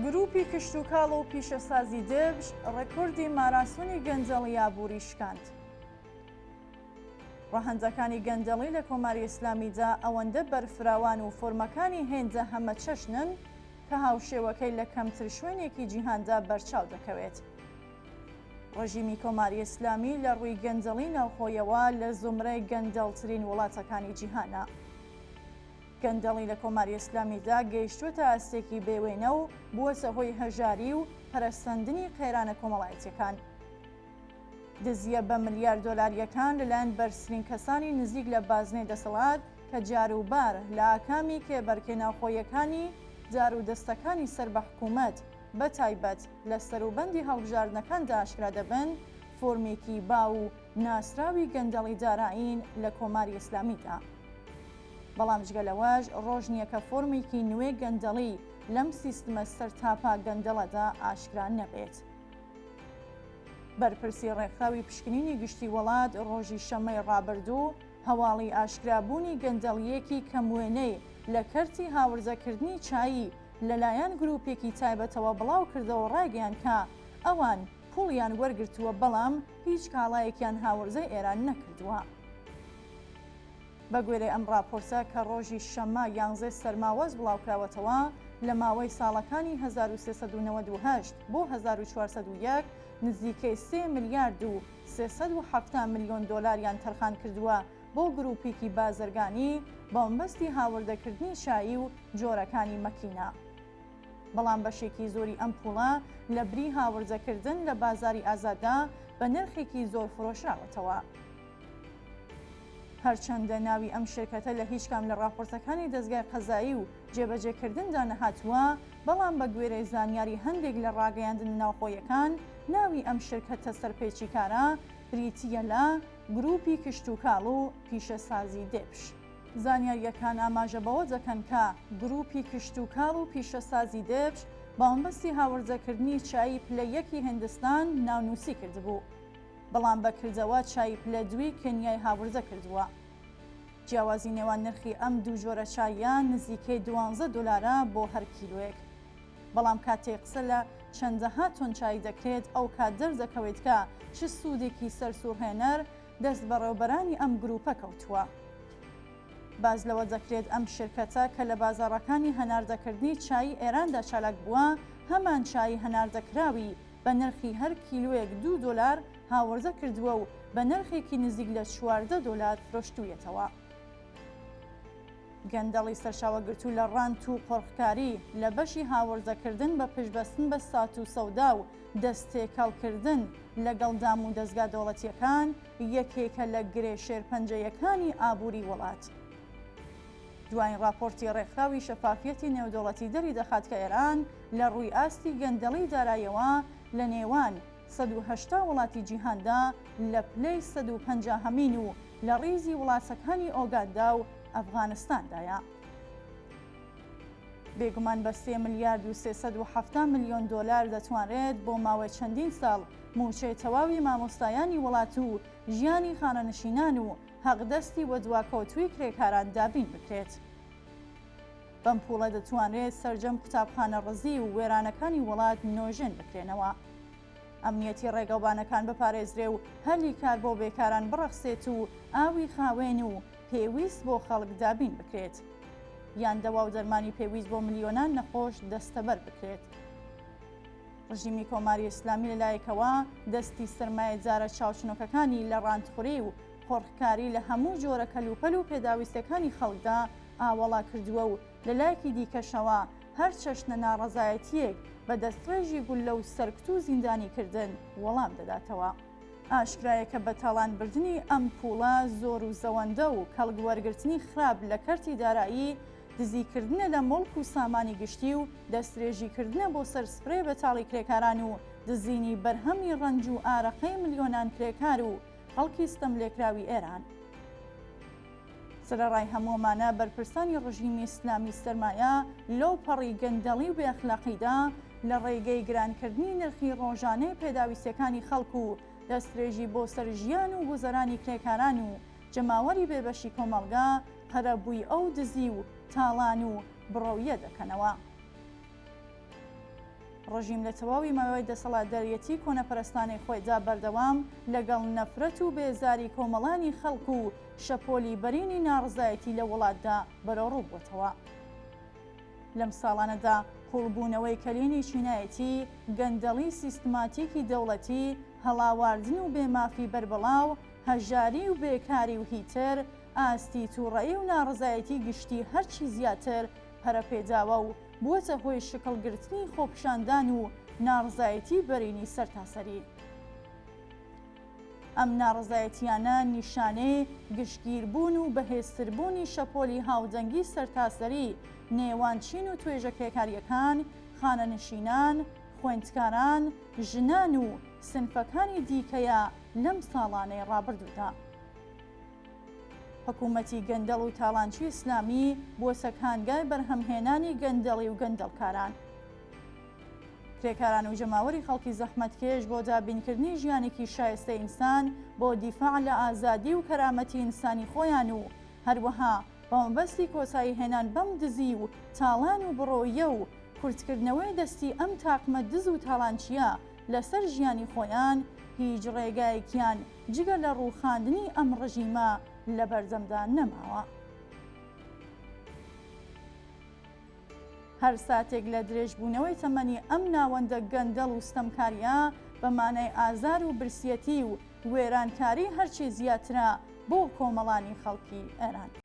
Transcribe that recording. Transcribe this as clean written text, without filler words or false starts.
گروپی کشتوکاڵ و پیشەسازی دەبش ڕێکۆردی ماراسۆنی گەنجەڵی ئابووری شکاند. ڕەهەندەکانی گەنجەڵی لە کۆماری ئیسلامیدا ئەوەندە بەرفراوان و فۆرمەکانی هێندە هەمە چەشنن کە هاوشێوەکەی لە کەمتر شوێنێکی جیهاندا بەرچاو دەکەوێت. ڕژیمی کۆماری ئیسلامی لە ڕووی گەنجەڵی ناوخۆیەوە لە زومرەی گەنجەڵترین وڵاتەکانی جیهانە. گەندەڵی لە کۆماری ئیسلامیدا گەیشتووەتە ئاستێکی بێوێنە و بووەتە هۆی هەژاری و پەرەستاندنی قەیرانە کۆمەڵایەتیەکان. دزیە بە ملیار دۆلاریەکان لەلایەن بەرزترین کەسانی نزیک لە بازنەی دەسەڵات کە جاروبار لە ئاکامی کێبەرکەی ناوخۆیەکانی جار و دەستەکانی سەر بە حکوومەت بە تایبەت لە سەروبەندی هەڵبژاردنەکاندا ئاشکرا دەبن فۆرمێکی با و ناسراوی گەندەڵی دارایین لە کۆماری ئیسلامیدا. بەڵام جگەلەوەش ڕۆژ نییە کە فۆرمێکی نوێ گەندەڵی لەم سیستمە سەرتاپا گەندەڵەدا ئاشکرا نەبێت. بەرپرسی ڕێکخراوی پشکنینی گشتی وڵات ڕۆژی شەمەی ڕابردوو هەواڵی ئاشکرابوونی گەندەڵیەکی کەموێنەی لە کەرتی هاوردەکردنی چایی لەلایەن گروپێکی تایبەتەوە بڵاو کردەوە ڕایگەیان کە ئەوان پوڵیان وەرگرتووە بەڵام هیچ کاڵایەکیان هاوردەی ئێران نەکردووە. بە گوێرەی ئەم راپۆرتە کە ڕۆژی شەمە 11 سەرماوەز بڵاوکراوەتەوە لە ماوەی ساڵەکانی 1398 بۆ 1401 نزیکەی 3 ملیارد و 370 ملیۆن دۆلاریان تەرخان کردووە بۆ گروپێکی بازرگانی بۆمبەستی هاوردەکردنی چایی و جۆرەکانی مەکینە. بەڵام بەشێکی زۆری ئەم پوڵە لە بری هاوردەکردن لە بازاری ئازادا بە نرخێکی زۆر فرۆشراوەتەوە. هەرچەندە ناوی ئەم شرکەتە لە هیچ کام لە راپۆرتەکانی دەستگای قەزایی و جێبەجێکردندا نەهاتووە، بەڵام بە گوێرەی زانیاری هەندێک لە ڕاگەیاندن ناوخۆیەکان ناوی ئەم شرکەتە سەرپێچی کارە بریتیە لە گروپی کشتوکاڵ و پیشەسازی دێبش. زانیاریەکان ئاماژە بەوە دەکەن کە گروپی کشتوکاڵ و پیشەسازی دێبش بامبەستی هاوردەکردنی چایی پلە یەکی هندستان ناونووسی کردبوو، بەڵام بەکردەوە چای پلە دوی کەنیای هاوردە کردووە. جیاوازی نێوان نرخی ئەم دوو جۆرە چاییان نزیکەی 12 دلارە بۆ هەر کیلوێک. بەڵام کاتێک قسە لە چەندەها تۆن چای دەکرێت ئەو کات دەردەکەوێت کە چ سوودێکی سەرسوڕهێنەر دەست بەڕێوەبەرانی ئەم گروپە کەوتووە. باز لەوە دەکرێت ئەم شرکەتە کە لە بازاڕەکانی هەناردەکردنی چای ئێراندا چالاک بووە، هەمان چای هەناردەکراوی بە نرخی هەر کیلوێک 2 دلار هاوردە کردووە و بە نرخێکی نزیک لە 14 دلار فرۆشتوویەتەوە. گەندەڵی سەرچاوەگرتوو لە ڕانت و قۆڕخکاری لە بەشی هاوردەکردن بە پشبەستن بە سات و سەودا و دەستێکەڵکردن لەگەڵ دام و دەستگا دەوڵەتیەکان یەکێکە لە گرێ شێرپەنجەیەکانی ئابووری وڵات. دوایین راپۆرتی ڕێکخراوی شەفافیەتی نێودەوڵەتی دەری دەخات کە ئێران لە ڕووی ئاستی گەندەڵی دارایەوە لە نێوان 180 وڵاتی جیهاندا لە پلەی 150هەمین و لە ڕیزی وڵاتەکانی ئۆگاندا و ئەفغانستاندایە. بێگومان بە 3 ملیارد و 370 ملیۆن دۆلار دەتوانرێت بۆ ماوەی چەندین ساڵ موچەی تەواوی مامۆستایانی وڵات و ژیانی خانەنشینان و هەقدەستی وە دواکەوتووی کرێکاران دابین بکرێت. بەم پوڵە دەتوانرێت سەرجەم قوتابخانە ڕزی و وێرانەکانی وڵات نۆژێن بکرێنەوە، ئەمنیەتی ڕێگەوبانەکان بپارێزرێ و هەلی کار بۆ بێکاران بڕەخسێت و ئاوی خاوێن و پێویست بۆ خەڵک دابین بکرێت، یان دەوا و دەرمانی پێویست بۆ ملیۆنان نەخۆش دەستەبەر بکرێت. ڕژیمی کۆماری ئیسلامی لەلایەکەوە دەستی سرمایەدارە چاوچنۆکەکانی لە ڕاندخوڕی و قۆڕخکاری لە هەموو جۆرە کەلوپەل و پێداویستەکانی خەڵکدا ئاوەڵا کردووە و لەلایەکی دیکەشەوە هەر چەشنە ناڕەزایەتیەک بە دەستڕێژی گولە و سەرکوت و زیندانیکردن وەڵام دەداتەوە. ئاشکرایە کە بە تاڵانبردنی ئەم پوڵە زۆر و زەوەندە و کەڵگوەرگرتنی خراپ لە کەرتی دارایی، دزیکردنە لە مڵک و سامانی گشتی و دەسترێژیکردنە بۆ سەرسپرێ بەتاڵی کرێکاران و دزینی بەرهەمی ڕەنج و ئارەقەی ملیۆنان کرێکار و خەڵکی ستەم لێکراوی ئێران. سرەڕای هەموومانە بەرپرسانی ڕژیمی ئیسلامی سەرمایە لەو پەڕی گەندەڵی و بێئەخلاقیدا لە ڕێگەی گرانکردنی نرخی ڕۆژانەی پێداویستەکانی خەڵک و دەسترێژی بۆ سەر ژیان و گوزەرانی کرێکاران و جەماوەری بێبەشی کۆمەڵگا قەرەبووی ئەو دزی و تاڵان و بڕەویە دەکەنەوە. ڕژیم لە تەواوی ماوەی دەسەڵاتدارەتی کۆنەپەرستانەی خۆیدا بەردەوام لەگەڵ نەفرەت و بێزاری کۆمەڵانی خەڵک و شەپۆلی بەرینی ناڕزایەتی لە وڵاتدا بەرەوڕوو بووتەوە. لەم ساڵانەدا قوڵبوونەوەی کەلێنی چینایەتی، گەندەڵی سیستماتیکی دەوڵەتی، هەڵاواردن و بێمافی بربەڵاو، هەژاری و بێکاری و هیتر، ئاستی تووڕەیی و ناڕزایەتی گشتی هەرچی زیاتر پەرەپێداوە و بووەتە هۆی شکڵگرتنی خۆپیشاندان و ناڕزایەتی بەرینی سەرتاسەری. ئەم ناڕزایەتیانە نیشانەی گشتگیربوون و بەهێزتربوونی شەپۆلی هاودەنگی سەرتاسەری نێوان چین و توێژە کرێکاریەکان، خانەنشینان، خوێندکاران، ژنان و سنفەکانی دیکەیە لەم ساڵانەی ڕابردوودا. حکوومەتی گەندەڵ و تاڵانچی ئیسلامی بۆ سەکهانگای بەرهەمهێنانی گەندەڵی و گەندەڵکاران. کرێکاران و جەماوەری خەڵکی زەحمەتکێش بۆ دابینکردنی ژیانێکی شایستە ئینسان، بۆ دیفاع لە ئازادی و کەرامەتی ئینسانی خۆیان و هەروەها بە مەبەستی کۆتایی هێنان بەم دزی و تاڵان و بڕۆیە و کورتکردنەوەی دەستی ئەم تاقمە دز و تاڵانچیە لەسەر ژیانی خۆیان هیچ ڕێگایەکیان جگە لە ڕووخاندنی ئەم ڕژیمە لە بەردەمدا نەماوە. هەر ساتێک لە درێژبوونەوەی تەمەنی ئەم ناوەندە گەندەڵ و ستەمکاریە بە مانای ئازار و برسیەتی و وێرانکاری هەرچی زیاترە بۆ کۆمەڵانی خەڵکی ئێران.